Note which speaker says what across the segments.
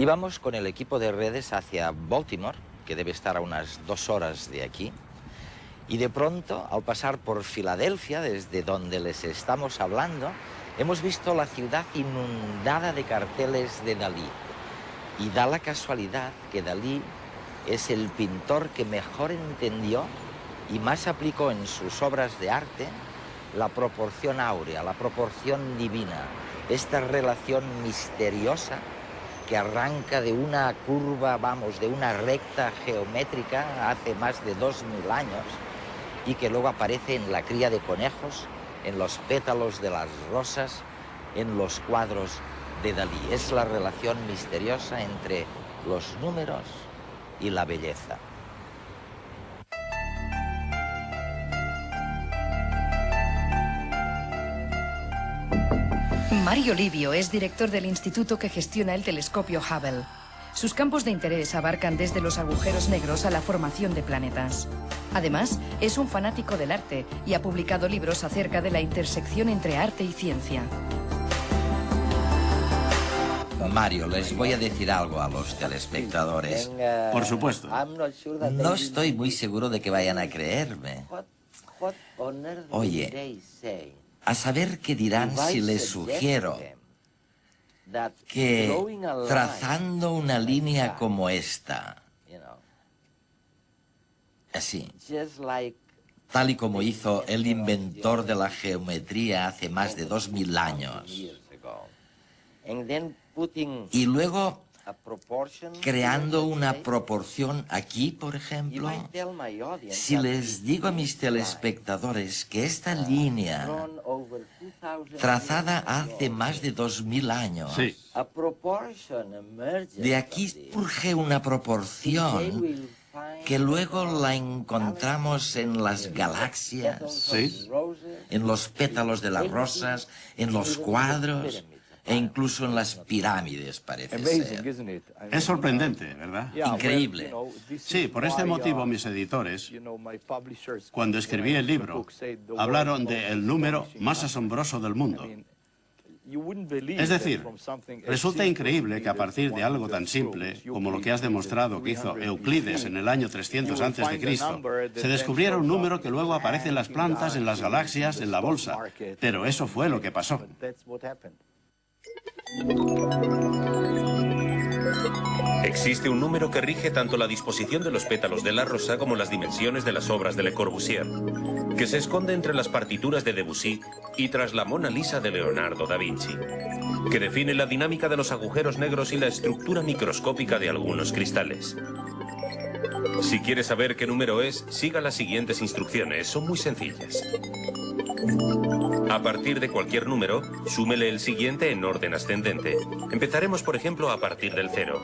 Speaker 1: Íbamos con el equipo de redes hacia Baltimore, que debe estar a unas 2 horas de aquí, y de pronto, al pasar por Filadelfia, desde donde les estamos hablando, hemos visto la ciudad inundada de carteles de Dalí. Y da la casualidad que Dalí es el pintor que mejor entendió y más aplicó en sus obras de arte la proporción áurea, la proporción divina, esta relación misteriosa que arranca de una curva, vamos, de una recta geométrica hace más de 2000 años y que luego aparece en la cría de conejos, en los pétalos de las rosas, en los cuadros de Dalí. Es la relación misteriosa entre los números y la belleza.
Speaker 2: Mario Livio es director del instituto que gestiona el telescopio Hubble. Sus campos de interés abarcan desde los agujeros negros a la formación de planetas. Además, es un fanático del arte y ha publicado libros acerca de la intersección entre arte y ciencia.
Speaker 1: Mario, les voy a decir algo a los telespectadores.
Speaker 3: Por supuesto.
Speaker 1: No estoy muy seguro de que vayan a creerme. Oye, a saber qué dirán si les sugiero que trazando una línea como esta, así, tal y como hizo el inventor de la geometría hace más de 2000 años, y luego creando una proporción aquí, por ejemplo, si les digo a mis telespectadores que esta línea, trazada hace más de 2000 años,
Speaker 3: Sí.
Speaker 1: de aquí surge una proporción que luego la encontramos en las galaxias,
Speaker 3: Sí.
Speaker 1: en los pétalos de las rosas, en los cuadros e incluso en las pirámides, parece ser.
Speaker 3: Es sorprendente, ¿verdad?
Speaker 1: Increíble.
Speaker 3: Sí, por este motivo mis editores, cuando escribí el libro, hablaron de el número más asombroso del mundo. Es decir, resulta increíble que a partir de algo tan simple como lo que has demostrado que hizo Euclides en el año 300 a.C., se descubriera un número que luego aparece en las plantas, en las galaxias, en la bolsa. Pero eso fue lo que pasó.
Speaker 4: Existe un número que rige tanto la disposición de los pétalos de la rosa como las dimensiones de las obras de Le Corbusier, que se esconde entre las partituras de Debussy y tras la Mona Lisa de Leonardo da Vinci, que define la dinámica de los agujeros negros y la estructura microscópica de algunos cristales. Si quiere saber qué número es, siga las siguientes instrucciones, son muy sencillas. A partir de cualquier número, súmele el siguiente en orden ascendente. Empezaremos, por ejemplo, a partir del 0.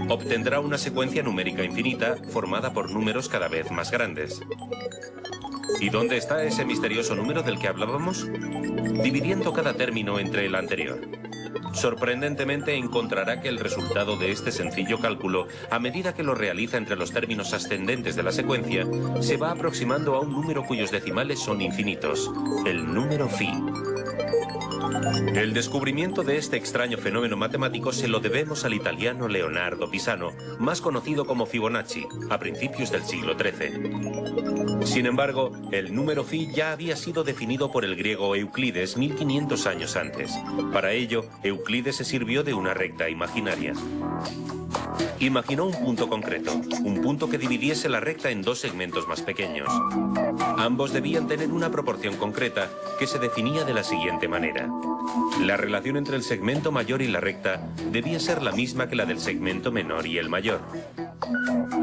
Speaker 4: Obtendrá una secuencia numérica infinita formada por números cada vez más grandes. ¿Y dónde está ese misterioso número del que hablábamos? Dividiendo cada término entre el anterior. Sorprendentemente encontrará que el resultado de este sencillo cálculo, a medida que lo realiza entre los términos ascendentes de la secuencia, se va aproximando a un número cuyos decimales son infinitos, el número phi. El descubrimiento de este extraño fenómeno matemático se lo debemos al italiano Leonardo Pisano, más conocido como Fibonacci, a principios del siglo XIII. Sin embargo, el número phi ya había sido definido por el griego Euclides 1500 años antes. Para ello, Euclides se sirvió de una recta imaginaria. Imaginó un punto concreto, un punto que dividiese la recta en dos segmentos más pequeños. Ambos debían tener una proporción concreta que se definía de la siguiente manera. La relación entre el segmento mayor y la recta debía ser la misma que la del segmento menor y el mayor.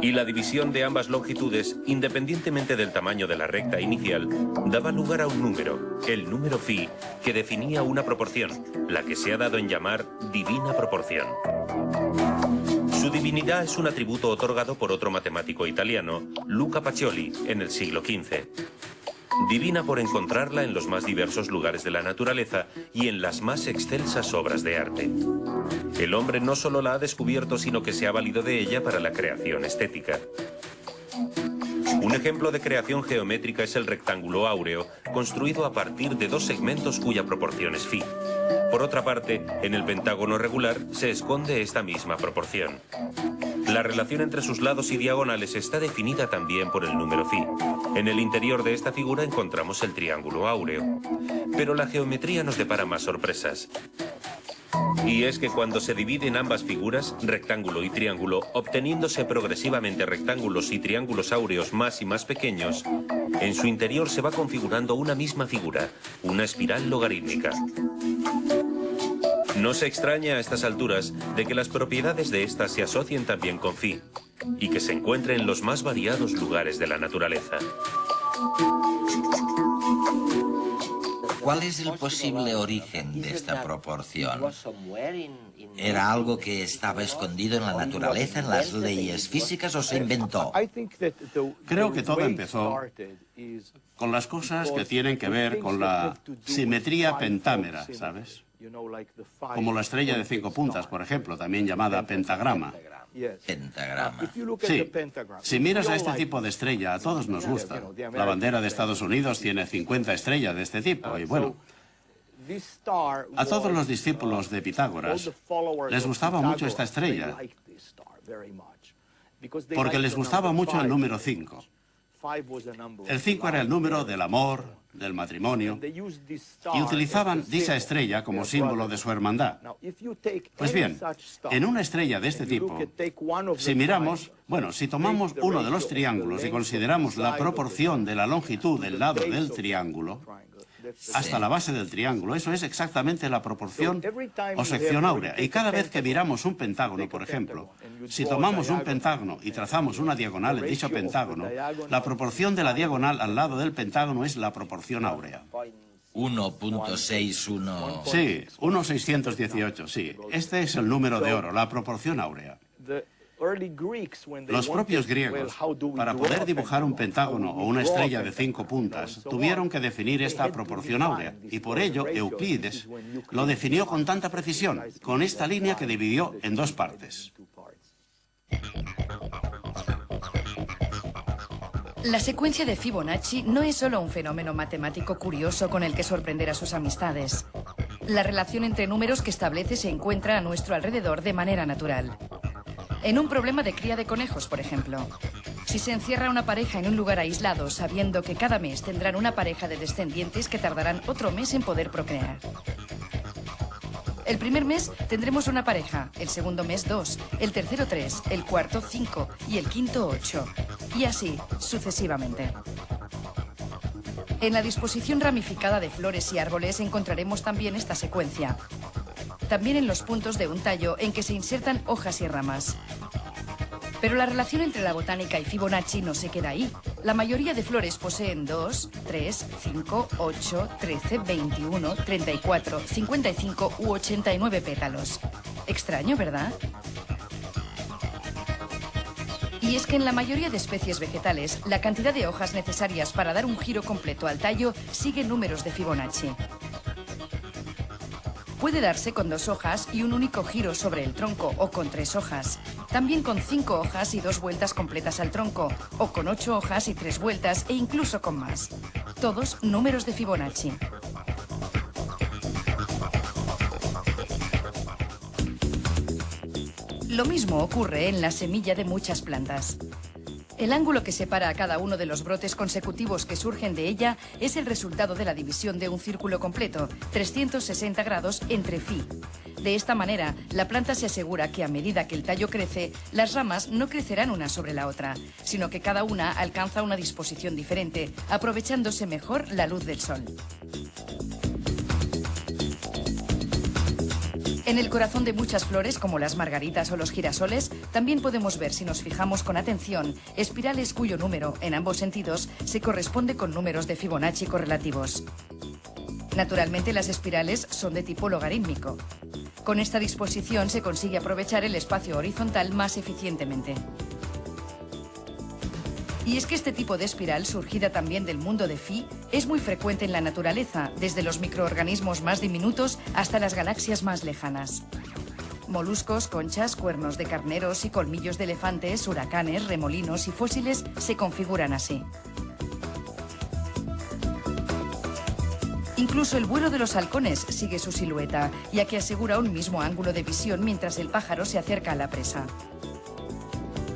Speaker 4: Y la división de ambas longitudes, independientemente del tamaño de la recta inicial, daba lugar a un número, el número phi, que definía una proporción, la que se ha dado en llamar divina proporción. Su divinidad es un atributo otorgado por otro matemático italiano, Luca Pacioli, en el siglo XV. Divina por encontrarla en los más diversos lugares de la naturaleza y en las más excelsas obras de arte. El hombre no solo la ha descubierto, sino que se ha valido de ella para la creación estética. Un ejemplo de creación geométrica es el rectángulo áureo, construido a partir de dos segmentos cuya proporción es phi. Por otra parte, en el pentágono regular se esconde esta misma proporción. La relación entre sus lados y diagonales está definida también por el número phi. En el interior de esta figura encontramos el triángulo áureo. Pero la geometría nos depara más sorpresas. Y es que cuando se dividen ambas figuras, rectángulo y triángulo, obteniéndose progresivamente rectángulos y triángulos áureos más y más pequeños, en su interior se va configurando una misma figura, una espiral logarítmica. No se extraña a estas alturas de que las propiedades de esta se asocien también con phi y que se encuentre en los más variados lugares de la naturaleza.
Speaker 1: ¿Cuál es el posible origen de esta proporción? ¿Era algo que estaba escondido en la naturaleza, en las leyes físicas, o se inventó?
Speaker 3: Creo que todo empezó con las cosas que tienen que ver con la simetría pentámera, ¿sabes? Como la estrella de 5 puntas, por ejemplo, también llamada pentagrama.
Speaker 1: Pentagrama.
Speaker 3: Sí, si miras a este tipo de estrella, a todos nos gusta. La bandera de Estados Unidos tiene 50 estrellas de este tipo, y bueno, a todos los discípulos de Pitágoras les gustaba mucho esta estrella, porque les gustaba mucho el número 5. El 5 era el número del amor, del matrimonio, y utilizaban dicha estrella como símbolo de su hermandad. Pues bien, en una estrella de este tipo, si miramos, bueno, si tomamos uno de los triángulos y consideramos la proporción de la longitud del lado del triángulo hasta la base del triángulo, eso es exactamente la proporción o sección áurea. Y cada vez que miramos un pentágono, por ejemplo, si tomamos un pentágono y trazamos una diagonal en dicho pentágono, la proporción de la diagonal al lado del pentágono es la proporción áurea.
Speaker 1: 1.61.
Speaker 3: Sí, 1.618, sí. Este es el número de oro, la proporción áurea. Los propios griegos, para poder dibujar un pentágono o una estrella de 5 puntas, tuvieron que definir esta proporción áurea, y por ello Euclides lo definió con tanta precisión, con esta línea que dividió en 2 partes.
Speaker 2: La secuencia de Fibonacci no es solo un fenómeno matemático curioso con el que sorprender a sus amistades. La relación entre números que establece se encuentra a nuestro alrededor de manera natural. En un problema de cría de conejos, por ejemplo. Si se encierra una pareja en un lugar aislado, sabiendo que cada mes tendrán una pareja de descendientes que tardarán otro mes en poder procrear. El primer mes tendremos una pareja, el segundo mes 2, el tercero 3, el cuarto 5 y el quinto 8. Y así, sucesivamente. En la disposición ramificada de flores y árboles encontraremos también esta secuencia. También en los puntos de un tallo en que se insertan hojas y ramas. Pero la relación entre la botánica y Fibonacci no se queda ahí. La mayoría de flores poseen 2, 3, 5, 8, 13, 21, 34, 55 u 89 pétalos. Extraño, ¿verdad? Y es que en la mayoría de especies vegetales, la cantidad de hojas necesarias para dar un giro completo al tallo sigue números de Fibonacci. Puede darse con 2 hojas y un único giro sobre el tronco, o con 3 hojas. También con 5 hojas y 2 vueltas completas al tronco, o con 8 hojas y 3 vueltas, e incluso con más. Todos números de Fibonacci. Lo mismo ocurre en la semilla de muchas plantas. El ángulo que separa a cada uno de los brotes consecutivos que surgen de ella es el resultado de la división de un círculo completo, 360 grados entre phi. De esta manera, la planta se asegura que a medida que el tallo crece, las ramas no crecerán una sobre la otra, sino que cada una alcanza una disposición diferente, aprovechándose mejor la luz del sol. En el corazón de muchas flores, como las margaritas o los girasoles, también podemos ver, si nos fijamos con atención, espirales cuyo número, en ambos sentidos, se corresponde con números de Fibonacci correlativos. Naturalmente, las espirales son de tipo logarítmico. Con esta disposición se consigue aprovechar el espacio horizontal más eficientemente. Y es que este tipo de espiral, surgida también del mundo de Phi, es muy frecuente en la naturaleza, desde los microorganismos más diminutos hasta las galaxias más lejanas. Moluscos, conchas, cuernos de carneros y colmillos de elefantes, huracanes, remolinos y fósiles se configuran así. Incluso el vuelo de los halcones sigue su silueta, ya que asegura un mismo ángulo de visión mientras el pájaro se acerca a la presa.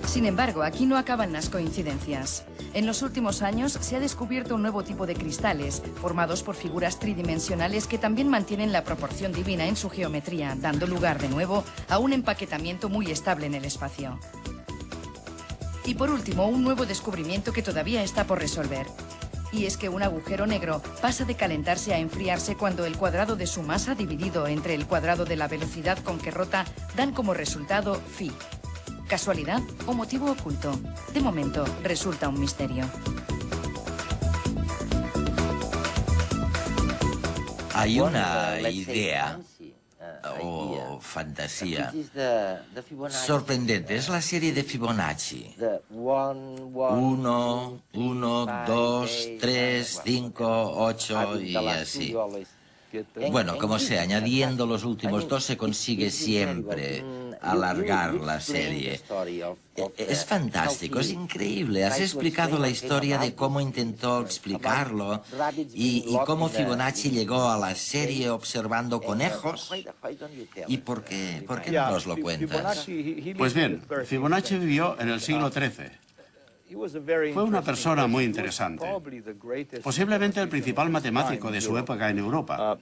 Speaker 2: Sin embargo, aquí no acaban las coincidencias. En los últimos años se ha descubierto un nuevo tipo de cristales, formados por figuras tridimensionales que también mantienen la proporción divina en su geometría, dando lugar de nuevo a un empaquetamiento muy estable en el espacio. Y por último, un nuevo descubrimiento que todavía está por resolver. Y es que un agujero negro pasa de calentarse a enfriarse cuando el cuadrado de su masa dividido entre el cuadrado de la velocidad con que rota dan como resultado phi. ¿Casualidad o motivo oculto? De momento, resulta un misterio.
Speaker 1: Hay una idea o fantasía sorprendente. Es la serie de Fibonacci. 1, 2, 3, 5, 8 y así. Bueno, como sea, añadiendo los últimos dos se consigue siempre alargar la serie. Es fantástico, es increíble. Has explicado la historia de cómo intentó explicarlo y cómo Fibonacci llegó a la serie observando conejos. ¿Y por qué no nos lo cuentas?
Speaker 3: Pues bien, Fibonacci vivió en el siglo XIII. Fue una persona muy interesante, posiblemente el principal matemático de su época en Europa.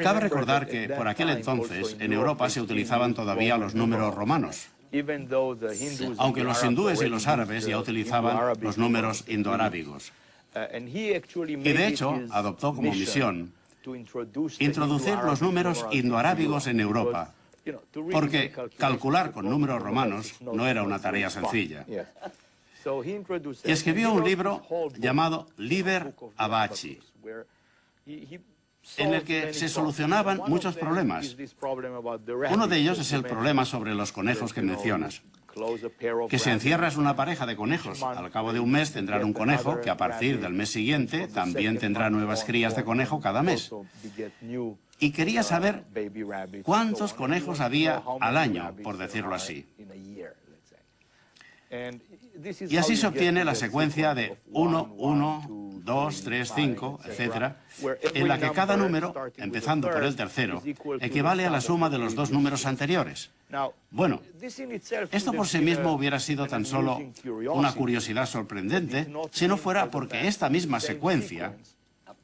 Speaker 3: Cabe recordar que por aquel entonces en Europa se utilizaban todavía los números romanos, aunque los hindúes y los árabes ya utilizaban los números indoarábigos. Y de hecho adoptó como misión introducir los números indoarábigos en Europa, porque calcular con números romanos no era una tarea sencilla. Y escribió un libro llamado Liber Abaci, en el que se solucionaban muchos problemas. Uno de ellos es el problema sobre los conejos que mencionas. Que si encierras una pareja de conejos, al cabo de un mes tendrán un conejo que a partir del mes siguiente también tendrá nuevas crías de conejo cada mes. Y quería saber cuántos conejos había al año, por decirlo así. Y así se obtiene la secuencia de 1, 1, 2, 3, 5, etc., en la que cada número, empezando por el tercero, equivale a la suma de los dos números anteriores. Bueno, esto por sí mismo hubiera sido tan solo una curiosidad sorprendente si no fuera porque esta misma secuencia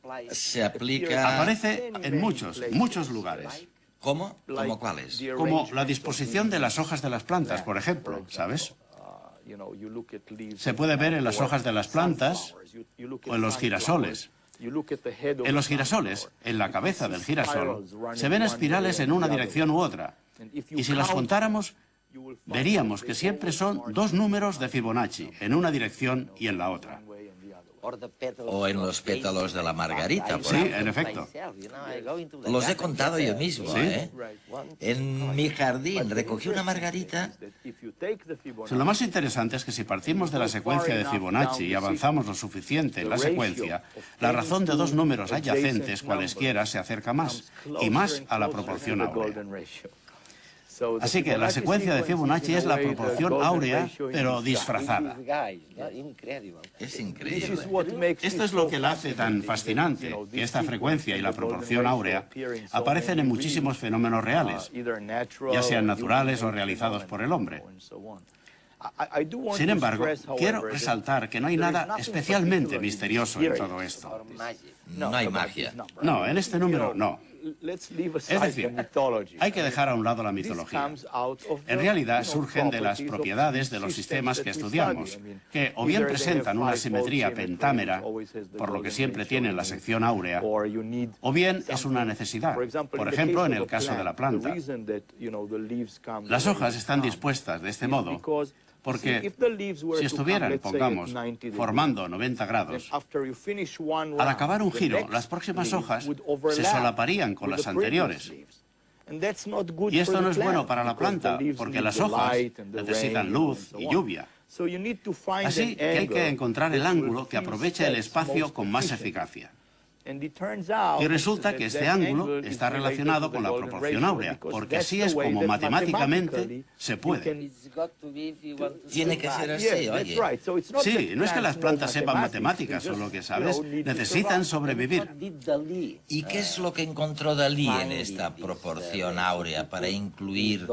Speaker 3: aparece en muchos lugares.
Speaker 1: ¿Cómo? ¿Cómo cuáles?
Speaker 3: Como la disposición de las hojas de las plantas, por ejemplo, ¿sabes? Se puede ver en las hojas de las plantas o en los girasoles. En los girasoles, en la cabeza del girasol, se ven espirales en una dirección u otra. Y si las contáramos, veríamos que siempre son dos números de Fibonacci, en una dirección y en la otra.
Speaker 1: O en los pétalos de la margarita, por
Speaker 3: Sí,
Speaker 1: ejemplo.
Speaker 3: en efecto.
Speaker 1: Los he contado yo mismo, ¿eh? En mi jardín recogí una margarita.
Speaker 3: Lo más interesante es que si partimos de la secuencia de Fibonacci y avanzamos lo suficiente en la secuencia, la razón de dos números adyacentes cualesquiera se acerca más, y más a la proporción áurea. Así que la secuencia de Fibonacci es la proporción áurea, pero disfrazada.
Speaker 1: Es increíble.
Speaker 3: Esto es lo que la hace tan fascinante, que esta frecuencia y la proporción áurea aparecen en muchísimos fenómenos reales, ya sean naturales o realizados por el hombre. Sin embargo, quiero resaltar que no hay nada especialmente misterioso en todo esto.
Speaker 1: No hay magia.
Speaker 3: No, en este número no. Es decir, hay que dejar a un lado la mitología. En realidad surgen de las propiedades de los sistemas que estudiamos, que o bien presentan una simetría pentámera, por lo que siempre tienen la sección áurea, o bien es una necesidad. Por ejemplo, en el caso de la planta. Las hojas están dispuestas de este modo porque si estuvieran, pongamos, formando 90 grados, al acabar un giro, las próximas hojas se solaparían con las anteriores. Y esto no es bueno para la planta, porque las hojas necesitan luz y lluvia. Así que hay que encontrar el ángulo que aproveche el espacio con más eficacia. Y resulta que este ángulo está relacionado con la proporción áurea, porque así es como matemáticamente se puede.
Speaker 1: Tiene que ser así, oye.
Speaker 3: Sí, no es que las plantas sepan matemáticas o lo que sabes, necesitan sobrevivir.
Speaker 1: ¿Y qué es lo que encontró Dalí en esta proporción áurea para incluir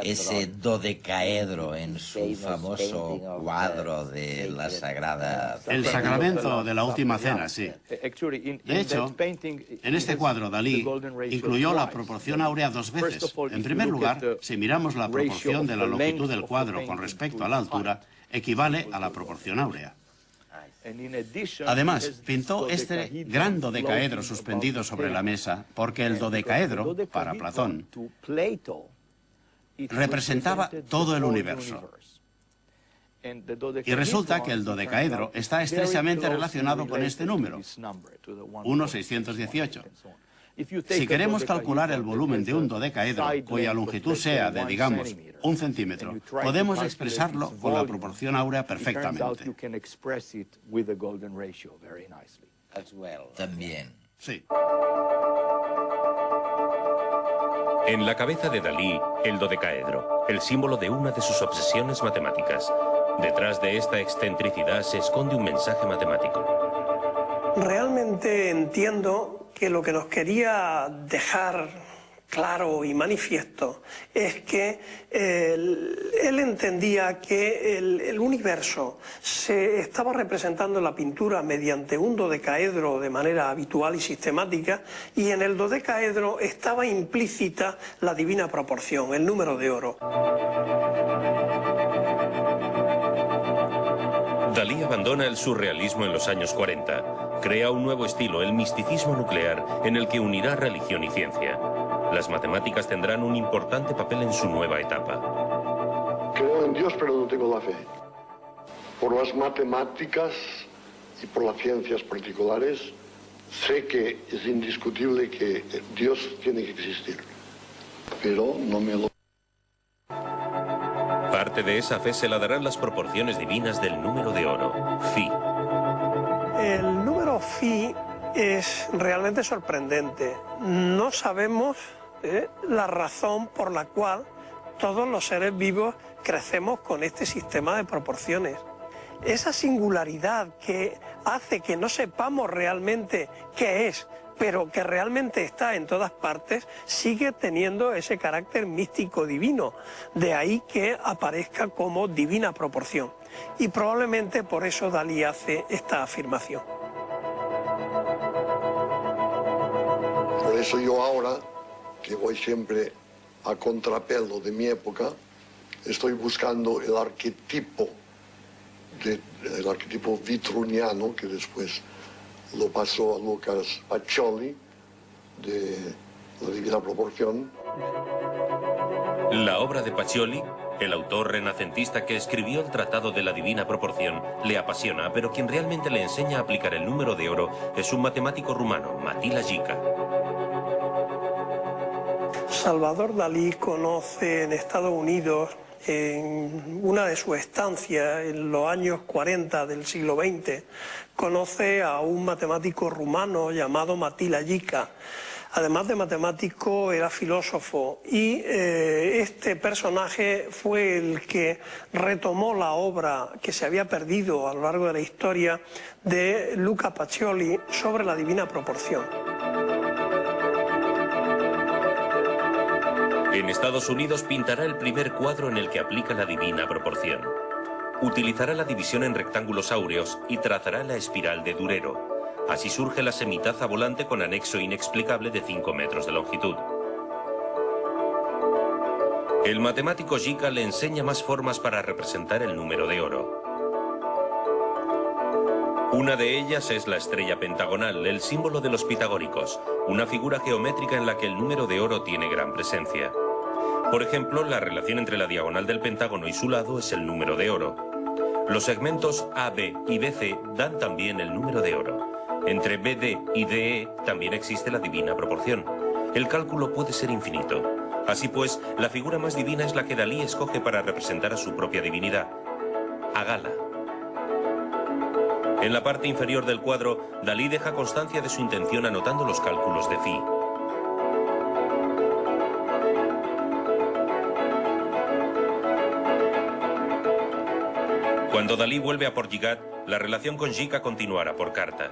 Speaker 1: ese dodecaedro en su famoso cuadro de la Sagrada?
Speaker 3: El Sacramento de la Última Cena, sí. De hecho, en este cuadro Dalí incluyó la proporción áurea dos veces. En primer lugar, si miramos la proporción de la longitud del cuadro con respecto a la altura, equivale a la proporción áurea. Además, pintó este gran dodecaedro suspendido sobre la mesa porque el dodecaedro, para Platón, representaba todo el universo. Y resulta que el dodecaedro está estrechamente relacionado con este número, 1,618. Si queremos calcular el volumen de un dodecaedro, cuya longitud sea de, digamos, 1 centímetro, podemos expresarlo con la proporción áurea perfectamente.
Speaker 1: También.
Speaker 3: Sí.
Speaker 4: En la cabeza de Dalí, el dodecaedro, el símbolo de una de sus obsesiones matemáticas. Detrás de esta excentricidad se esconde un mensaje matemático.
Speaker 5: Realmente entiendo que lo que nos quería dejar claro y manifiesto es que él entendía que el universo se estaba representando en la pintura mediante un dodecaedro de manera habitual y sistemática, y en el dodecaedro estaba implícita la divina proporción, el número de oro.
Speaker 4: Dalí abandona el surrealismo en los años 40. Crea un nuevo estilo, el misticismo nuclear, en el que unirá religión y ciencia. Las matemáticas tendrán un importante papel en su nueva etapa.
Speaker 6: Creo en Dios, pero no tengo la fe. Por las matemáticas y por las ciencias particulares, sé que es indiscutible que Dios tiene que existir, pero no me lo...
Speaker 4: Parte de esa fe se la darán las proporciones divinas del número de oro, Phi.
Speaker 5: El número Phi es realmente sorprendente. No sabemos la razón por la cual todos los seres vivos crecemos con este sistema de proporciones. Esa singularidad que hace que no sepamos realmente qué es, pero que realmente está en todas partes, sigue teniendo ese carácter místico divino. De ahí que aparezca como divina proporción. Y probablemente por eso Dalí hace esta afirmación.
Speaker 6: Por eso yo ahora, que voy siempre a contrapelo de mi época, estoy buscando el arquetipo vitruniano, que después lo pasó a Lucas Pacioli, de la Divina Proporción.
Speaker 4: La obra de Pacioli, el autor renacentista que escribió el Tratado de la Divina Proporción, le apasiona, pero quien realmente le enseña a aplicar el número de oro es un matemático rumano, Attila Jica.
Speaker 5: Salvador Dalí conoce en Estados Unidos, en una de sus estancias en los años 40 del siglo XX, conoce a un matemático rumano llamado Attila Jica. Además de matemático, era filósofo, y este personaje fue el que retomó la obra que se había perdido a lo largo de la historia de Luca Pacioli sobre la Divina Proporción.
Speaker 4: En Estados Unidos pintará el primer cuadro en el que aplica la Divina Proporción. Utilizará la división en rectángulos áureos y trazará la espiral de Durero. Así surge la semitaza volante con anexo inexplicable de 5 metros de longitud. El matemático Jica le enseña más formas para representar el número de oro. Una de ellas es la estrella pentagonal, el símbolo de los pitagóricos, una figura geométrica en la que el número de oro tiene gran presencia. Por ejemplo, la relación entre la diagonal del pentágono y su lado es el número de oro. Los segmentos AB y BC dan también el número de oro. Entre BD y DE también existe la divina proporción. El cálculo puede ser infinito. Así pues, la figura más divina es la que Dalí escoge para representar a su propia divinidad, a Gala. En la parte inferior del cuadro, Dalí deja constancia de su intención anotando los cálculos de phi. Cuando Dalí vuelve a Portgigat, la relación con Jica continuará por carta.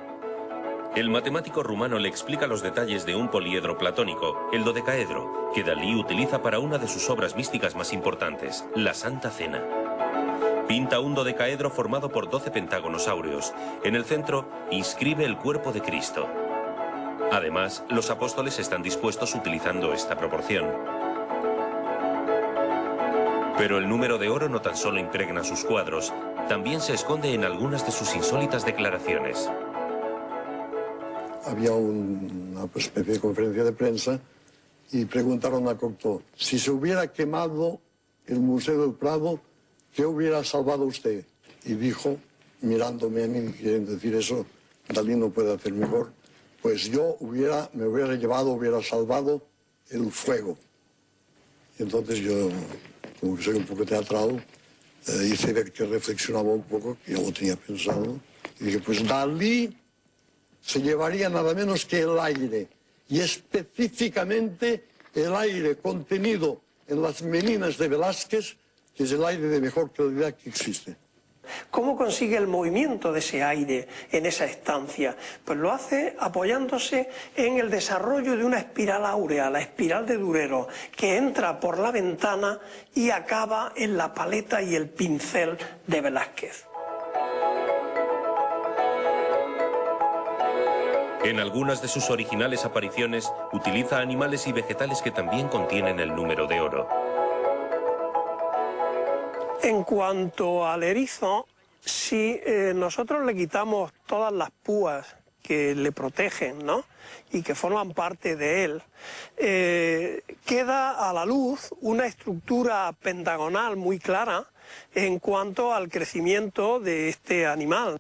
Speaker 4: El matemático rumano le explica los detalles de un poliedro platónico, el dodecaedro, que Dalí utiliza para una de sus obras místicas más importantes, la Santa Cena. Pinta un dodecaedro formado por 12 pentágonos áureos. En el centro, inscribe el cuerpo de Cristo. Además, los apóstoles están dispuestos utilizando esta proporción. Pero el número de oro no tan solo impregna sus cuadros, también se esconde en algunas de sus insólitas declaraciones.
Speaker 6: Había una especie de conferencia de prensa y preguntaron a Cocteau, si se hubiera quemado el Museo del Prado, ¿qué hubiera salvado usted? Y dijo, mirándome a mí, quieren decir eso, Dalí no puede hacer mejor, pues yo me hubiera salvado el fuego. Y entonces yo, como que soy un poco teatral, hice ver que reflexionaba un poco, que yo lo tenía pensado, y dije, pues Dalí se llevaría nada menos que el aire, y específicamente el aire contenido en las meninas de Velázquez, que es el aire de mejor calidad que existe.
Speaker 5: ¿Cómo consigue el movimiento de ese aire en esa estancia? Pues lo hace apoyándose en el desarrollo de una espiral áurea, la espiral de Durero, que entra por la ventana y acaba en la paleta y el pincel de Velázquez.
Speaker 4: En algunas de sus originales apariciones, utiliza animales y vegetales que también contienen el número de oro.
Speaker 5: En cuanto al erizo, si nosotros le quitamos todas las púas que le protegen, ¿no?, y que forman parte de él, queda a la luz una estructura pentagonal muy clara en cuanto al crecimiento de este animal.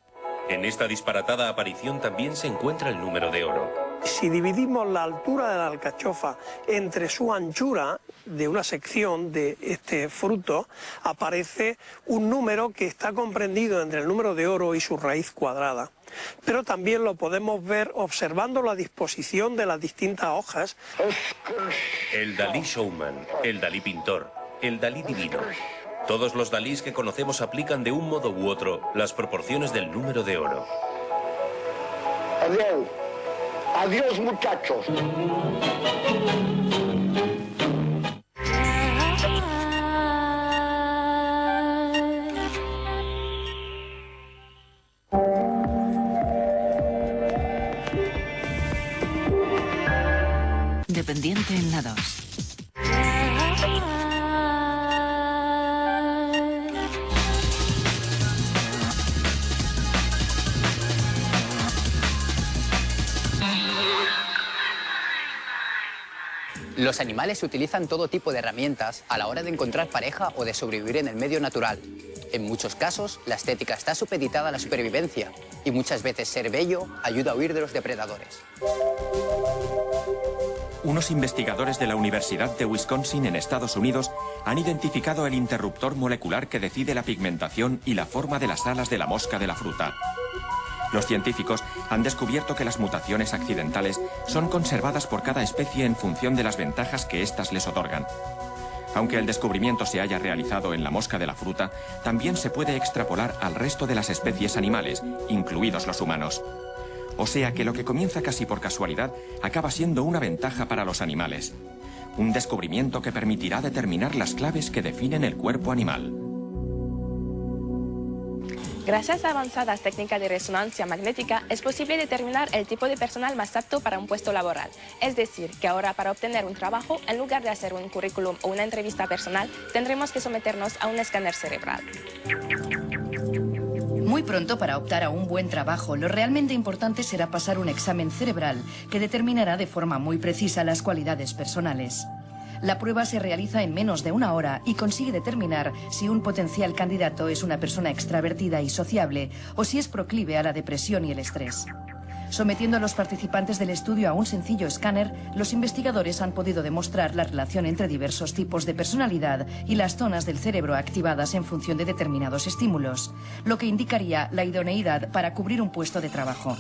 Speaker 4: En esta disparatada aparición también se encuentra el número de oro.
Speaker 5: Si dividimos la altura de la alcachofa entre su anchura de una sección de este fruto, aparece un número que está comprendido entre el número de oro y su raíz cuadrada. Pero también lo podemos ver observando la disposición de las distintas hojas.
Speaker 4: El Dalí showman, el Dalí pintor, el Dalí divino. Todos los Dalís que conocemos aplican de un modo u otro las proporciones del número de oro.
Speaker 6: Adiós. Adiós, muchachos.
Speaker 7: Dependiente en la 2.
Speaker 8: Los animales utilizan todo tipo de herramientas a la hora de encontrar pareja o de sobrevivir en el medio natural. En muchos casos, la estética está supeditada a la supervivencia y muchas veces ser bello ayuda a huir de los depredadores.
Speaker 9: Unos investigadores de la Universidad de Wisconsin en Estados Unidos han identificado el interruptor molecular que decide la pigmentación y la forma de las alas de la mosca de la fruta. Los científicos han descubierto que las mutaciones accidentales son conservadas por cada especie en función de las ventajas que éstas les otorgan. Aunque el descubrimiento se haya realizado en la mosca de la fruta, también se puede extrapolar al resto de las especies animales, incluidos los humanos. O sea que lo que comienza casi por casualidad acaba siendo una ventaja para los animales. Un descubrimiento que permitirá determinar las claves que definen el cuerpo animal.
Speaker 10: Gracias a avanzadas técnicas de resonancia magnética, es posible determinar el tipo de personal más apto para un puesto laboral. Es decir, que ahora para obtener un trabajo, en lugar de hacer un currículum o una entrevista personal, tendremos que someternos a un escáner cerebral.
Speaker 2: Muy pronto, para optar a un buen trabajo, lo realmente importante será pasar un examen cerebral que determinará de forma muy precisa las cualidades personales. La prueba se realiza en menos de una hora y consigue determinar si un potencial candidato es una persona extravertida y sociable o si es proclive a la depresión y el estrés. Sometiendo a los participantes del estudio a un sencillo escáner, los investigadores han podido demostrar la relación entre diversos tipos de personalidad y las zonas del cerebro activadas en función de determinados estímulos, lo que indicaría la idoneidad para cubrir un puesto de trabajo.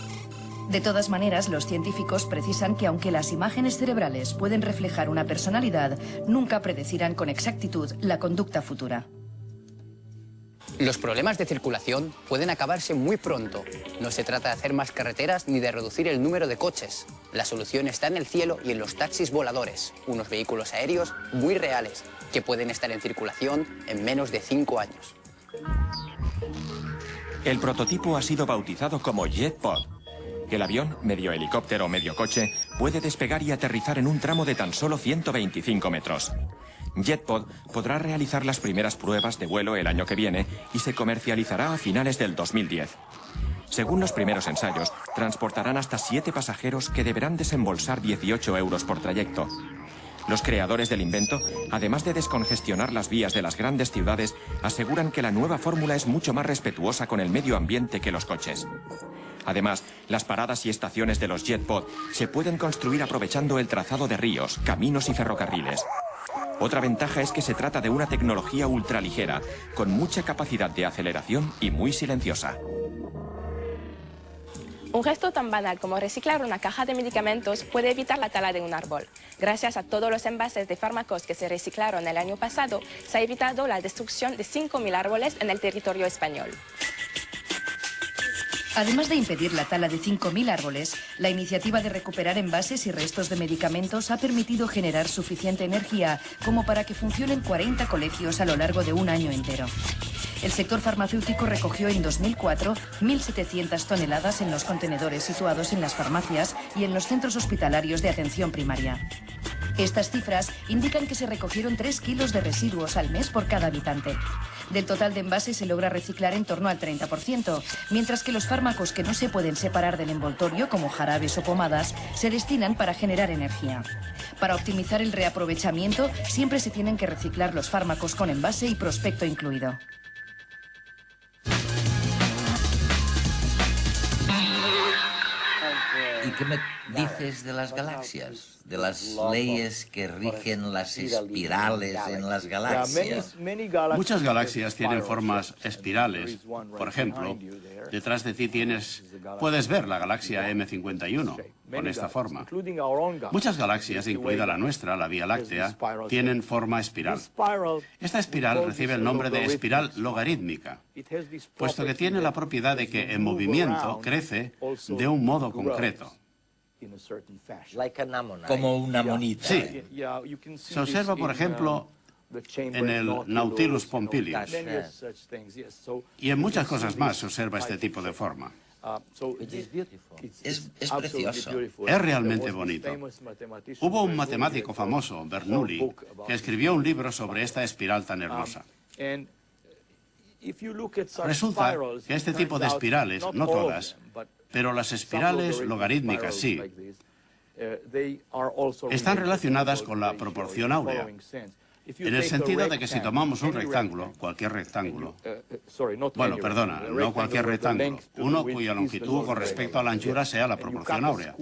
Speaker 2: De todas maneras, los científicos precisan que aunque las imágenes cerebrales pueden reflejar una personalidad, nunca predecirán con exactitud la conducta futura.
Speaker 8: Los problemas de circulación pueden acabarse muy pronto. No se trata de hacer más carreteras ni de reducir el número de coches. La solución está en el cielo y en los taxis voladores, unos vehículos aéreos muy reales que pueden estar en circulación en menos de 5 años.
Speaker 9: El prototipo ha sido bautizado como JetPod. El avión, medio helicóptero o medio coche, puede despegar y aterrizar en un tramo de tan solo 125 metros. JetPod podrá realizar las primeras pruebas de vuelo el año que viene y se comercializará a finales del 2010. Según los primeros ensayos, transportarán hasta 7 pasajeros que deberán desembolsar 18 euros por trayecto. Los creadores del invento, además de descongestionar las vías de las grandes ciudades, aseguran que la nueva fórmula es mucho más respetuosa con el medio ambiente que los coches. Además, las paradas y estaciones de los JetPod se pueden construir aprovechando el trazado de ríos, caminos y ferrocarriles. Otra ventaja es que se trata de una tecnología ultraligera, con mucha capacidad de aceleración y muy silenciosa.
Speaker 10: Un gesto tan banal como reciclar una caja de medicamentos puede evitar la tala de un árbol. Gracias a todos los envases de fármacos que se reciclaron el año pasado, se ha evitado la destrucción de 5.000 árboles en el territorio español.
Speaker 2: Además de impedir la tala de 5.000 árboles, la iniciativa de recuperar envases y restos de medicamentos ha permitido generar suficiente energía como para que funcionen 40 colegios a lo largo de un año entero. El sector farmacéutico recogió en 2004 1.700 toneladas en los contenedores situados en las farmacias y en los centros hospitalarios de atención primaria. Estas cifras indican que se recogieron 3 kilos de residuos al mes por cada habitante. Del total de envases se logra reciclar en torno al 30%, mientras que los fármacos que no se pueden separar del envoltorio, como jarabes o pomadas, se destinan para generar energía. Para optimizar el reaprovechamiento, siempre se tienen que reciclar los fármacos con envase y prospecto incluido.
Speaker 1: ¿Y qué me dices de las galaxias? De las leyes que rigen las espirales en las galaxias.
Speaker 3: Muchas galaxias tienen formas espirales. Por ejemplo, detrás de ti puedes ver la galaxia M51 con esta forma. Muchas galaxias, incluida la nuestra, la Vía Láctea, tienen forma espiral. Esta espiral recibe el nombre de espiral logarítmica, puesto que tiene la propiedad de que en movimiento crece de un modo concreto.
Speaker 1: Como una monita.
Speaker 3: Sí. Se observa, por ejemplo, en el Nautilus Pompilius. Y en muchas cosas más se observa este tipo de forma.
Speaker 1: Es precioso.
Speaker 3: Es realmente bonito. Hubo un matemático famoso, Bernoulli, que escribió un libro sobre esta espiral tan hermosa. Resulta que este tipo de espirales, no todas, pero las espirales logarítmicas sí, están relacionadas con la proporción áurea, en el sentido de que si tomamos un rectángulo, cualquier rectángulo, bueno, perdona, no cualquier rectángulo, uno cuya longitud con respecto a la anchura sea la proporción áurea,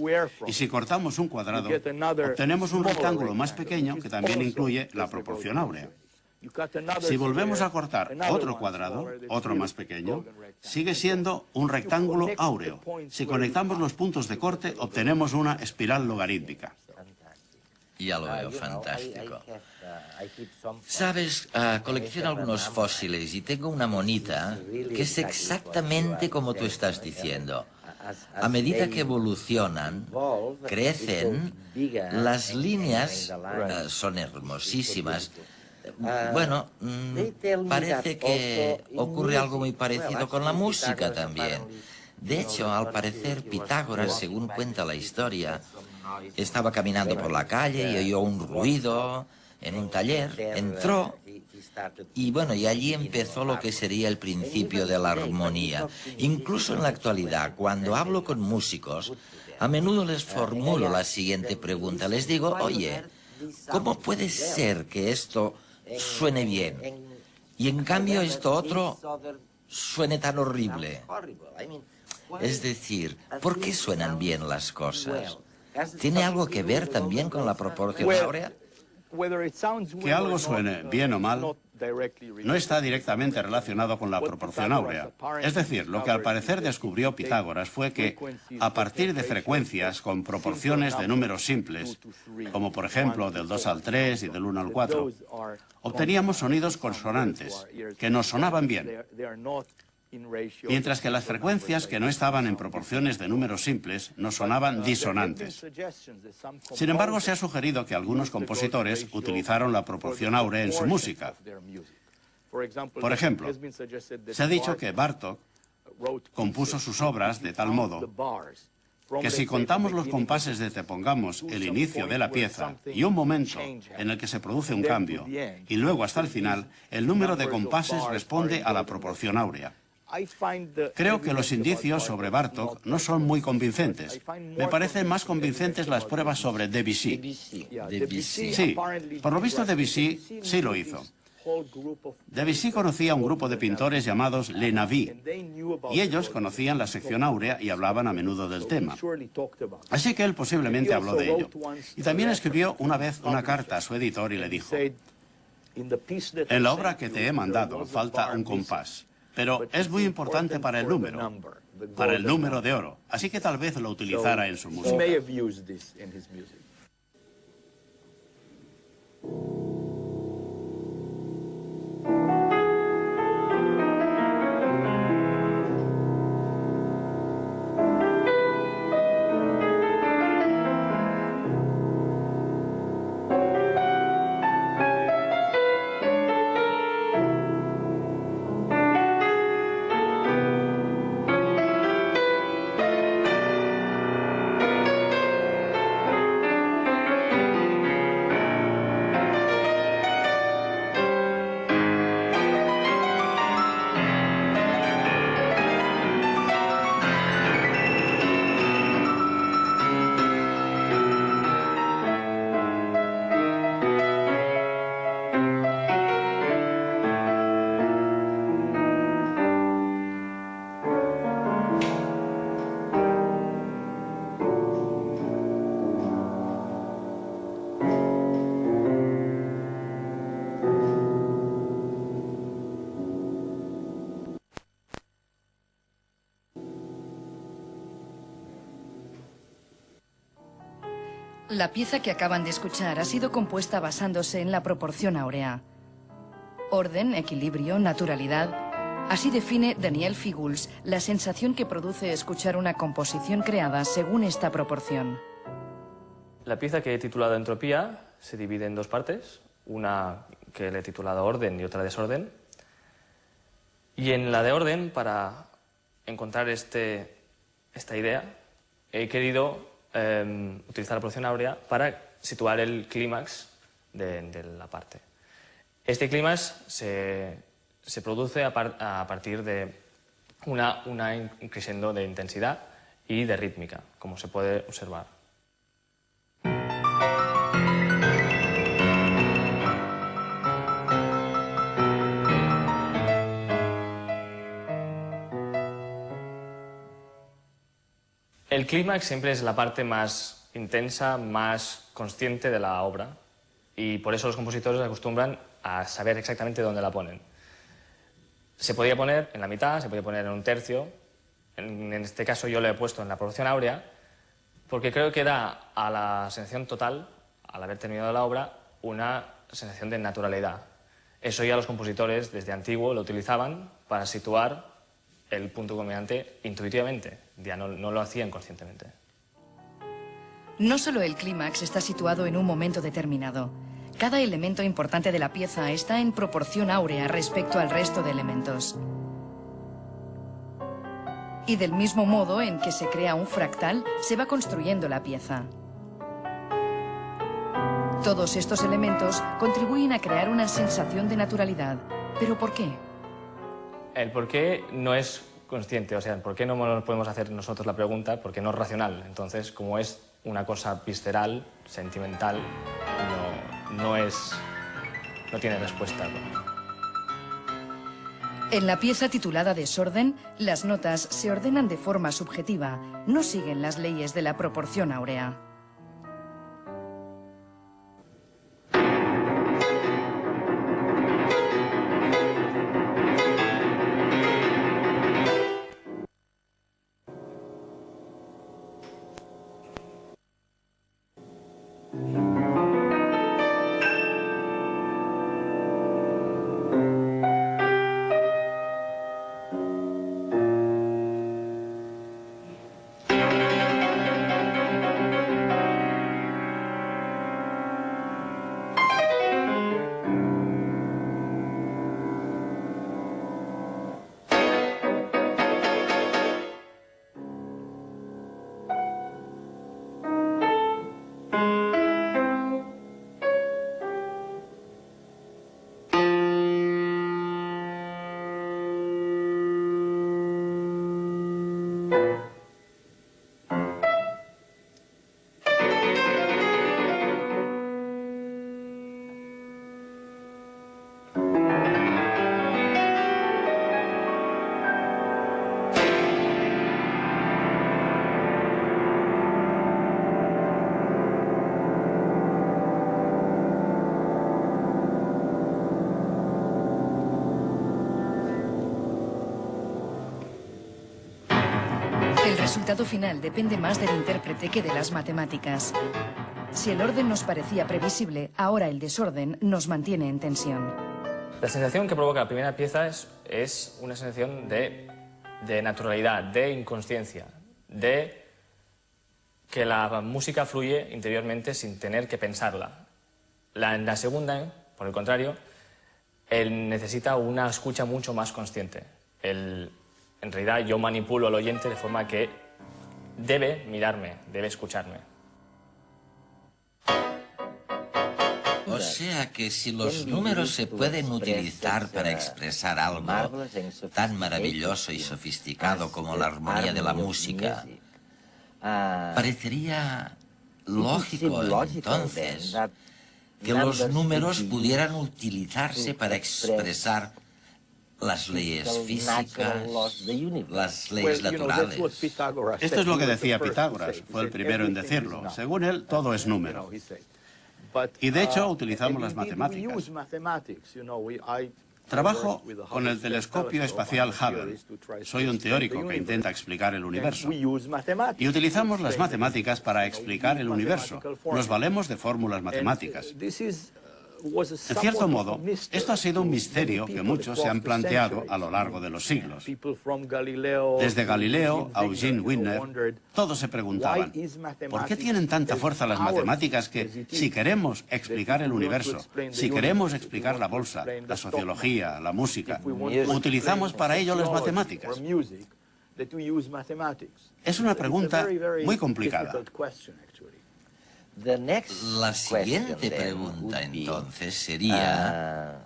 Speaker 3: y si cortamos un cuadrado, obtenemos un rectángulo más pequeño que también incluye la proporción áurea. Si volvemos a cortar otro cuadrado, otro más pequeño, sigue siendo un rectángulo áureo. Si conectamos los puntos de corte, obtenemos una espiral logarítmica.
Speaker 1: Ya lo veo, fantástico. Sabes, colecciono algunos fósiles y tengo una monita que es exactamente como tú estás diciendo. A medida que evolucionan, crecen, las líneas son hermosísimas. Bueno, parece que ocurre algo muy parecido con la música también. De hecho, al parecer, Pitágoras, según cuenta la historia, estaba caminando por la calle y oyó un ruido en un taller, entró y bueno, y allí empezó lo que sería el principio de la armonía. Incluso en la actualidad, cuando hablo con músicos, a menudo les formulo la siguiente pregunta. Les digo, oye, ¿cómo puede ser que esto suene bien y en cambio esto otro suene tan horrible? Es decir, ¿por qué suenan bien las cosas? ¿Tiene algo que ver también con la proporción áurea?
Speaker 3: Que algo suene bien o mal no está directamente relacionado con la proporción áurea. Es decir, lo que al parecer descubrió Pitágoras fue que, a partir de frecuencias con proporciones de números simples, como por ejemplo del 2 al 3 y del 1 al 4, obteníamos sonidos consonantes, que nos sonaban bien. Mientras que las frecuencias que no estaban en proporciones de números simples nos sonaban disonantes. Sin embargo, se ha sugerido que algunos compositores utilizaron la proporción áurea en su música. Por ejemplo, se ha dicho que Bartók compuso sus obras de tal modo que si contamos los compases desde, pongamos, el inicio de la pieza y un momento en el que se produce un cambio, y luego hasta el final, el número de compases responde a la proporción áurea. Creo que los indicios sobre Bartók no son muy convincentes. Me parecen más convincentes las pruebas sobre Debussy. Sí, por lo visto Debussy sí lo hizo. Debussy conocía a un grupo de pintores llamados Les Navys, y ellos conocían la sección áurea y hablaban a menudo del tema. Así que él posiblemente habló de ello. Y también escribió una vez una carta a su editor y le dijo: en la obra que te he mandado falta un compás, pero es muy importante para el número de oro, así que tal vez lo utilizara en su música.
Speaker 2: La pieza que acaban de escuchar ha sido compuesta basándose en la proporción áurea. Orden, equilibrio, naturalidad. Así define Daniel Figels la sensación que produce escuchar una composición creada según esta proporción.
Speaker 7: La pieza que he titulado Entropía se divide en dos partes, una que le he titulado Orden y otra Desorden. Y en la de Orden, para encontrar esta idea, he querido utilizar la proporción áurea para situar el clímax de la parte. Este clímax se produce a partir de una crescendo de intensidad y de rítmica, como se puede observar. El clímax siempre es la parte más intensa, más consciente de la obra, y por eso los compositores acostumbran a saber exactamente dónde la ponen. Se podía poner en la mitad, se podía poner en un tercio. En este caso yo lo he puesto en la proporción áurea porque creo que da a la sensación total, al haber terminado la obra, una sensación de naturalidad. Eso ya los compositores desde antiguo lo utilizaban para situar el punto culminante intuitivamente, ya no lo hacían conscientemente.
Speaker 2: No solo el clímax está situado en un momento determinado. Cada elemento importante de la pieza está en proporción áurea respecto al resto de elementos. Y del mismo modo en que se crea un fractal, se va construyendo la pieza. Todos estos elementos contribuyen a crear una sensación de naturalidad. ¿Pero por qué?
Speaker 7: El por qué no es consciente, o sea, ¿por qué no nos podemos hacer nosotros la pregunta? Porque no es racional. Entonces, como es una cosa visceral, sentimental, no tiene respuesta.
Speaker 2: En la pieza titulada Desorden, las notas se ordenan de forma subjetiva, no siguen las leyes de la proporción áurea. El resultado final depende más del intérprete que de las matemáticas. Si el orden nos parecía previsible, ahora el desorden nos mantiene en tensión.
Speaker 7: La sensación que provoca la primera pieza es una sensación de naturalidad, de inconsciencia, de que la música fluye interiormente sin tener que pensarla. En la segunda, por el contrario, él necesita una escucha mucho más consciente. En realidad yo manipulo al oyente de forma que debe mirarme, debe escucharme.
Speaker 1: O sea que si los números se pueden utilizar para expresar algo tan maravilloso y sofisticado como la armonía de la música, parecería lógico entonces que los números pudieran utilizarse para expresar las leyes físicas, las leyes naturales.
Speaker 3: Esto es lo que decía Pitágoras, fue el primero en decirlo. Según él, todo es número. Y de hecho utilizamos las matemáticas. Trabajo con el telescopio espacial Hubble. Soy un teórico que intenta explicar el universo. Y utilizamos las matemáticas para explicar el universo. Nos valemos de fórmulas matemáticas. En cierto modo, esto ha sido un misterio que muchos se han planteado a lo largo de los siglos. Desde Galileo a Eugene Wigner, todos se preguntaban, ¿por qué tienen tanta fuerza las matemáticas que, si queremos explicar el universo, si queremos explicar la bolsa, la sociología, la música, utilizamos para ello las matemáticas? Es una pregunta muy complicada.
Speaker 1: La siguiente pregunta entonces sería,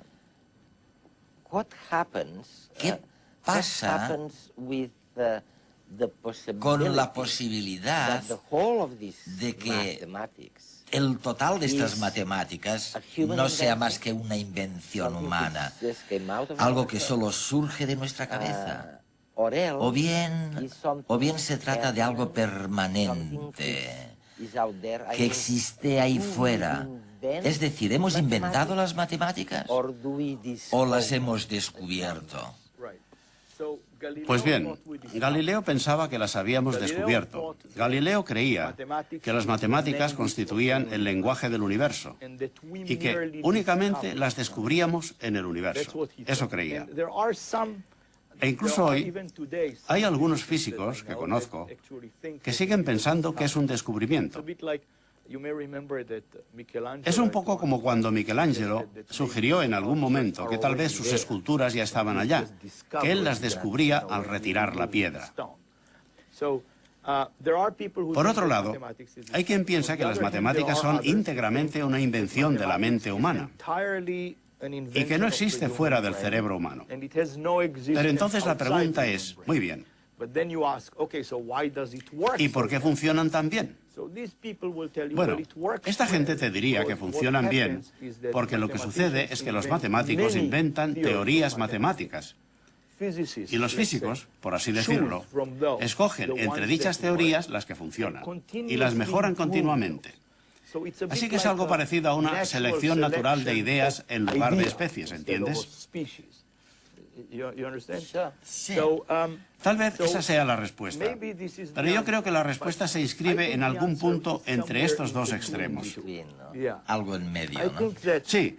Speaker 1: ¿qué pasa con la posibilidad de que el total de estas matemáticas no sea más que una invención humana, algo que solo surge de nuestra cabeza? O bien se trata de algo permanente, que existe ahí fuera. Es decir, ¿hemos inventado las matemáticas o las hemos descubierto?
Speaker 3: Pues bien, Galileo pensaba que las habíamos descubierto. Galileo creía que las matemáticas constituían el lenguaje del universo y que únicamente las descubríamos en el universo. Eso creía. E incluso hoy hay algunos físicos que conozco que siguen pensando que es un descubrimiento. Es un poco como cuando Michelangelo sugirió en algún momento que tal vez sus esculturas ya estaban allá, que él las descubría al retirar la piedra. Por otro lado, hay quien piensa que las matemáticas son íntegramente una invención de la mente humana y que no existe fuera del cerebro humano. Pero entonces la pregunta es, muy bien, ¿y por qué funcionan tan bien? Bueno, esta gente te diría que funcionan bien porque lo que sucede es que los matemáticos inventan teorías matemáticas Y los físicos, por así decirlo, escogen entre dichas teorías las que funcionan y las mejoran continuamente. Así que es algo parecido a una selección natural de ideas en lugar de especies, ¿entiendes?
Speaker 1: Sí.
Speaker 3: Tal vez esa sea la respuesta, pero yo creo que la respuesta se inscribe en algún punto entre estos dos extremos.
Speaker 1: Algo en medio, ¿no?
Speaker 3: Sí,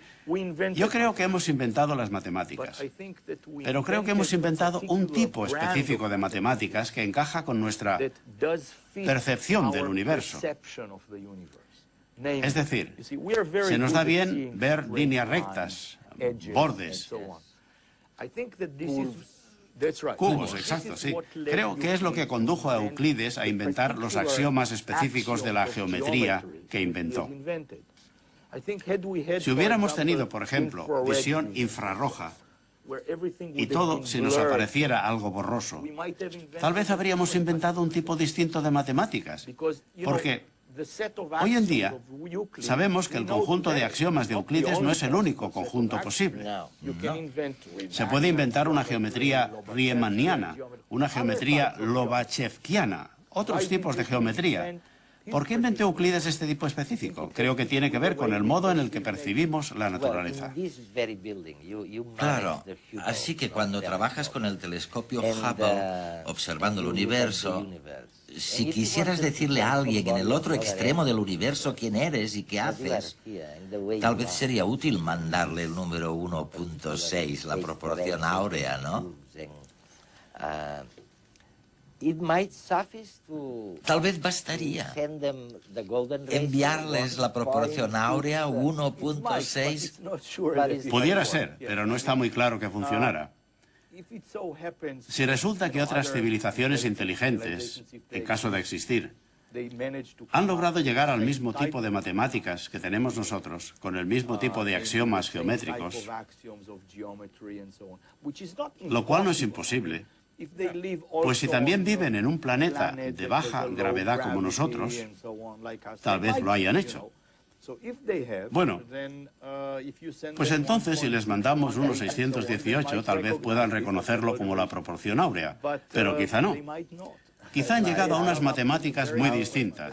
Speaker 3: yo creo que hemos inventado las matemáticas, pero creo que hemos inventado un tipo específico de matemáticas que encaja con nuestra percepción del universo. Es decir, se nos da bien ver líneas rectas, bordes, cubos, exacto, sí. Creo que es lo que condujo a Euclides a inventar los axiomas específicos de la geometría que inventó. Si hubiéramos tenido, por ejemplo, visión infrarroja y todo se nos apareciera algo borroso, tal vez habríamos inventado un tipo distinto de matemáticas, porque hoy en día sabemos que el conjunto de axiomas de Euclides no es el único conjunto posible. Se puede inventar una geometría riemanniana, una geometría lobachevskiana, otros tipos de geometría. ¿Por qué inventó Euclides este tipo específico? Creo que tiene que ver con el modo en el que percibimos la naturaleza.
Speaker 1: Claro, así que cuando trabajas con el telescopio Hubble, observando el universo, si quisieras decirle a alguien en el otro extremo del universo quién eres y qué haces, tal vez sería útil mandarle el número 1.6, la proporción áurea, ¿no? Tal vez bastaría enviarles la proporción áurea 1.6.
Speaker 3: Pudiera ser, pero no está muy claro que funcionara. Si resulta que otras civilizaciones inteligentes, en caso de existir, han logrado llegar al mismo tipo de matemáticas que tenemos nosotros, con el mismo tipo de axiomas geométricos, lo cual no es imposible, pues si también viven en un planeta de baja gravedad como nosotros, tal vez lo hayan hecho. Bueno, pues entonces si les mandamos 1.618, tal vez puedan reconocerlo como la proporción áurea, pero quizá no. Quizá han llegado a unas matemáticas muy distintas.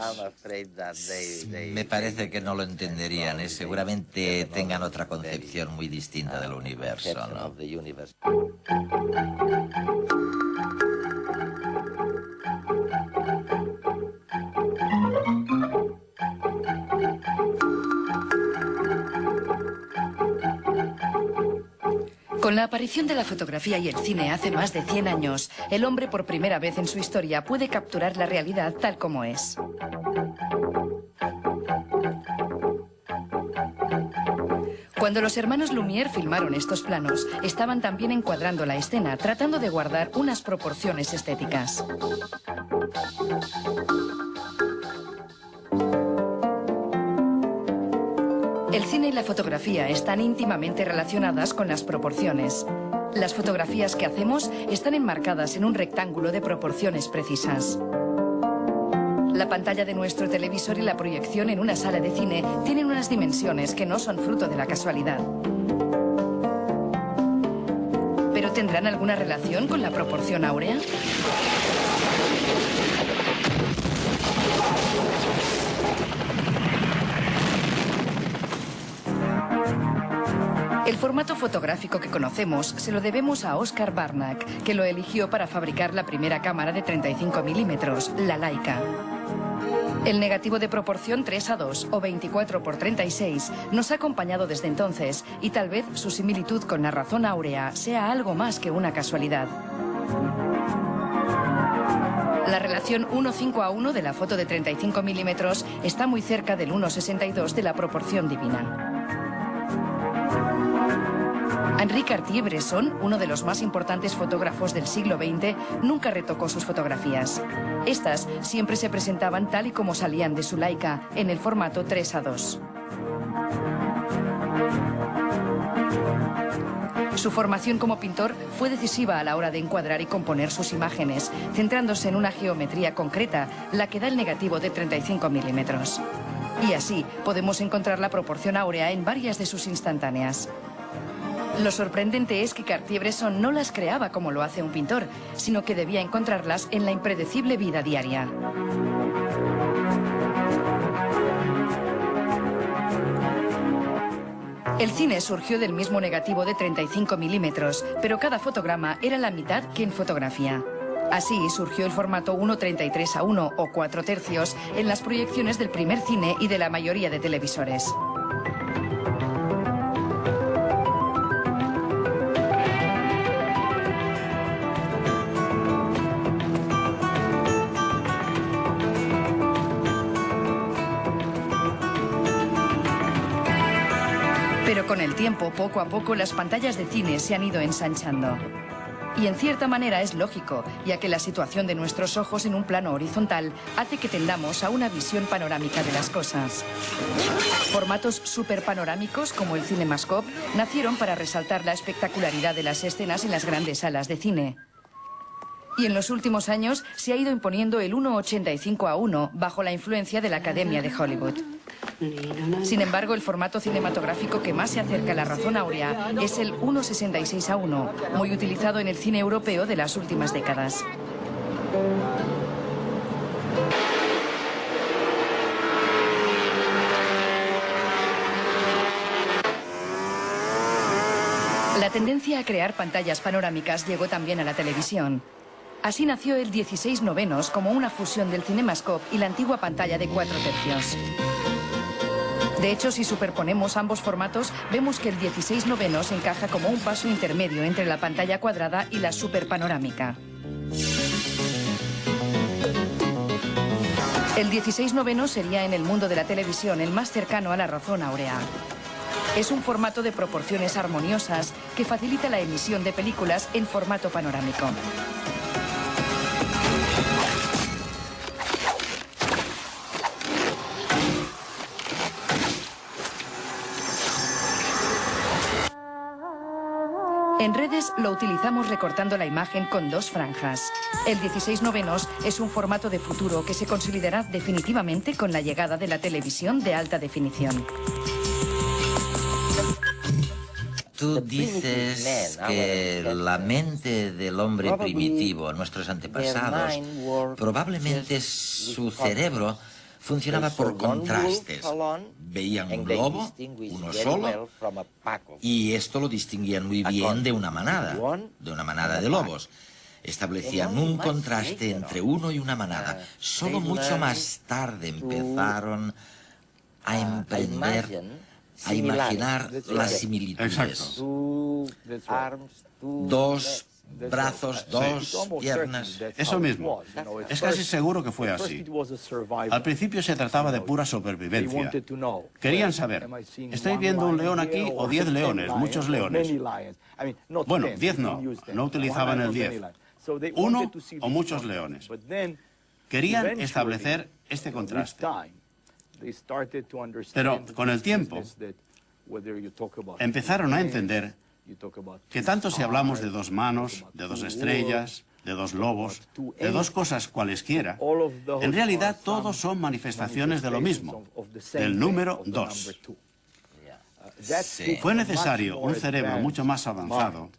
Speaker 1: Me parece que no lo entenderían, seguramente tengan otra concepción muy distinta del universo, ¿no?
Speaker 2: Con la aparición de la fotografía y el cine hace más de 100 años, el hombre por primera vez en su historia puede capturar la realidad tal como es. Cuando los hermanos Lumière filmaron estos planos, estaban también encuadrando la escena, tratando de guardar unas proporciones estéticas. El cine y la fotografía están íntimamente relacionadas con las proporciones. Las fotografías que hacemos están enmarcadas en un rectángulo de proporciones precisas. La pantalla de nuestro televisor y la proyección en una sala de cine tienen unas dimensiones que no son fruto de la casualidad. ¿Pero tendrán alguna relación con la proporción áurea? El formato fotográfico que conocemos se lo debemos a Oscar Barnack, que lo eligió para fabricar la primera cámara de 35 milímetros, la Leica. El negativo de proporción 3:2 o 24:36 nos ha acompañado desde entonces y tal vez su similitud con la razón áurea sea algo más que una casualidad. La relación 1:5:1 de la foto de 35 milímetros está muy cerca del 1:62 de la proporción divina. Henri Cartier-Bresson, uno de los más importantes fotógrafos del siglo XX, nunca retocó sus fotografías. Estas siempre se presentaban tal y como salían de su Leica, en el formato 3:2. Su formación como pintor fue decisiva a la hora de encuadrar y componer sus imágenes, centrándose en una geometría concreta, la que da el negativo de 35 milímetros. Y así podemos encontrar la proporción áurea en varias de sus instantáneas. Lo sorprendente es que Cartier-Bresson no las creaba como lo hace un pintor, sino que debía encontrarlas en la impredecible vida diaria. El cine surgió del mismo negativo de 35 milímetros, pero cada fotograma era la mitad que en fotografía. Así surgió el formato 1:33:1 o 4/3 en las proyecciones del primer cine y de la mayoría de televisores. Pero con el tiempo, poco a poco, las pantallas de cine se han ido ensanchando. Y en cierta manera es lógico, ya que la situación de nuestros ojos en un plano horizontal hace que tendamos a una visión panorámica de las cosas. Formatos superpanorámicos como el CinemaScope nacieron para resaltar la espectacularidad de las escenas en las grandes salas de cine. Y en los últimos años se ha ido imponiendo el 1:85:1 bajo la influencia de la Academia de Hollywood. Sin embargo, el formato cinematográfico que más se acerca a la razón áurea es el 1:66:1, muy utilizado en el cine europeo de las últimas décadas. La tendencia a crear pantallas panorámicas llegó también a la televisión. Así nació el 16:9 como una fusión del CinemaScope y la antigua pantalla de 4/3. De hecho, si superponemos ambos formatos, vemos que el 16:9 encaja como un paso intermedio entre la pantalla cuadrada y la superpanorámica. El 16:9 sería en el mundo de la televisión el más cercano a la razón áurea. Es un formato de proporciones armoniosas que facilita la emisión de películas en formato panorámico. En redes lo utilizamos recortando la imagen con dos franjas. El 16:9 es un formato de futuro que se consolidará definitivamente con la llegada de la televisión de alta definición.
Speaker 1: Tú dices que la mente del hombre primitivo, nuestros antepasados, probablemente su cerebro funcionaba por contrastes. Veían un lobo, uno solo, y esto lo distinguían muy bien de una manada de lobos. Establecían un contraste entre uno y una manada. Solo mucho más tarde empezaron a emprender, a imaginar las similitudes.
Speaker 3: Exacto.
Speaker 1: Dos brazos, dos piernas.
Speaker 3: Eso mismo. Es casi seguro que fue así. Al principio se trataba de pura supervivencia. Querían saber, ¿estoy viendo un león aquí o 10 leones, muchos leones? Bueno, 10 no utilizaban el 10. Uno o muchos leones. Querían establecer este contraste. Pero con el tiempo empezaron a entender que tanto si hablamos de dos manos, de dos estrellas, de dos lobos, de dos cosas cualesquiera, en realidad todos son manifestaciones de lo mismo, del número 2. Fue necesario un cerebro mucho más avanzado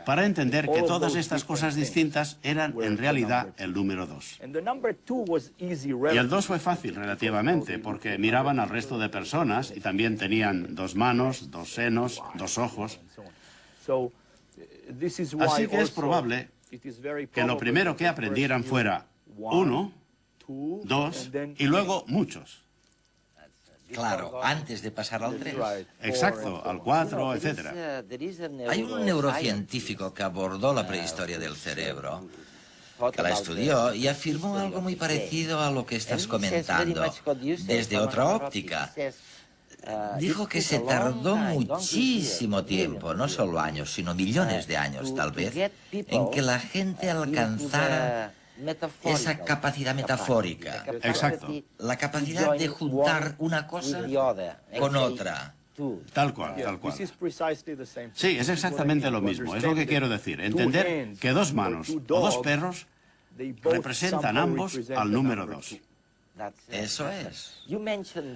Speaker 3: para entender que todas estas cosas distintas eran en realidad el número 2. Y el 2 fue fácil relativamente, porque miraban al resto de personas y también tenían dos manos, dos senos, dos ojos. Así que es probable que lo primero que aprendieran fuera 1, 2 y luego muchos.
Speaker 1: Claro, antes de pasar al 3.
Speaker 3: Exacto, al 4, etc.
Speaker 1: Hay un neurocientífico que abordó la prehistoria del cerebro, que la estudió y afirmó algo muy parecido a lo que estás comentando, desde otra óptica. Dijo que se tardó muchísimo tiempo, no solo años, sino millones de años, tal vez, en que la gente alcanzara esa capacidad metafórica.
Speaker 3: Exacto.
Speaker 1: La capacidad de juntar una cosa con otra.
Speaker 3: Tal cual, tal cual. Sí, es exactamente lo mismo. Es lo que quiero decir. Entender que dos manos o dos perros representan ambos al número 2.
Speaker 1: Eso es.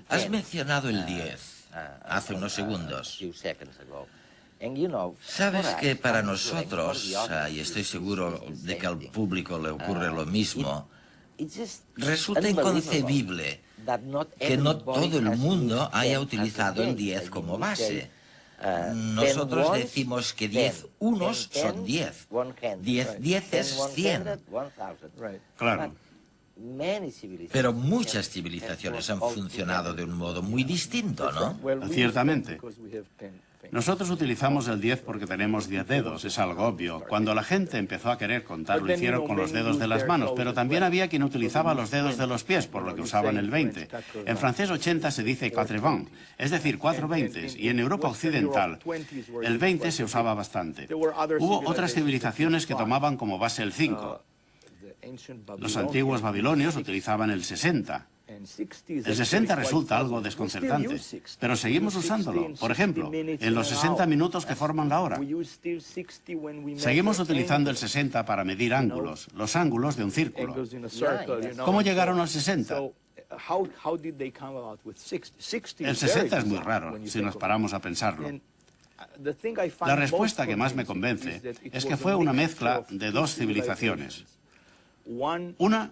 Speaker 1: Has mencionado el 10 hace unos segundos. Sabes que para nosotros, y estoy seguro de que al público le ocurre lo mismo, resulta inconcebible que no todo el mundo haya utilizado el 10 como base. Nosotros decimos que 10 unos son 10. 10 dieces, 100.
Speaker 3: Claro.
Speaker 1: Pero muchas civilizaciones han funcionado de un modo muy distinto, ¿no?
Speaker 3: Ciertamente. Nosotros utilizamos el 10 porque tenemos 10 dedos, es algo obvio. Cuando la gente empezó a querer contar, lo hicieron con los dedos de las manos, pero también había quien utilizaba los dedos de los pies, por lo que usaban el 20. En francés 80 se dice 80, es decir, 4 20, y en Europa occidental el 20 se usaba bastante. Hubo otras civilizaciones que tomaban como base el 5. Los antiguos babilonios utilizaban el 60. El 60 resulta algo desconcertante, pero seguimos usándolo. Por ejemplo, en los 60 minutos que forman la hora. Seguimos utilizando el 60 para medir ángulos, los ángulos de un círculo. ¿Cómo llegaron al 60? El 60 es muy raro, si nos paramos a pensarlo. La respuesta que más me convence es que fue una mezcla de dos civilizaciones. Una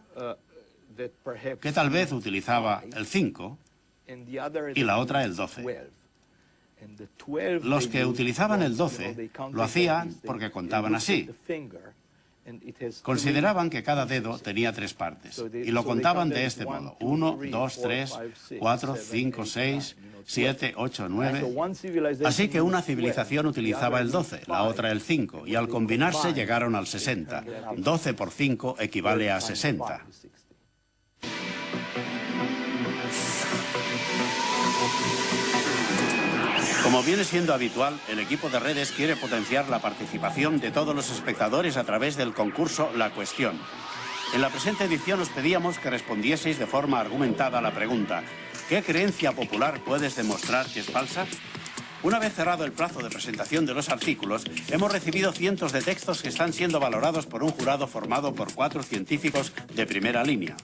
Speaker 3: que tal vez utilizaba el 5 y la otra el 12. Los que utilizaban el 12 lo hacían porque contaban así. Consideraban que cada dedo tenía 3 partes y lo contaban de este modo: 1, 2, 3, 4, 5, 6, 7, 8, 9. Así que una civilización utilizaba el 12, la otra el 5, y al combinarse llegaron al 60. 12 por 5 equivale a 60. Como viene siendo habitual, el equipo de redes quiere potenciar la participación de todos los espectadores a través del concurso La Cuestión. En la presente edición os pedíamos que respondieseis de forma argumentada a la pregunta: ¿qué creencia popular puedes demostrar que es falsa? Una vez cerrado el plazo de presentación de los artículos, hemos recibido cientos de textos que están siendo valorados por un jurado formado por 4 científicos de primera línea.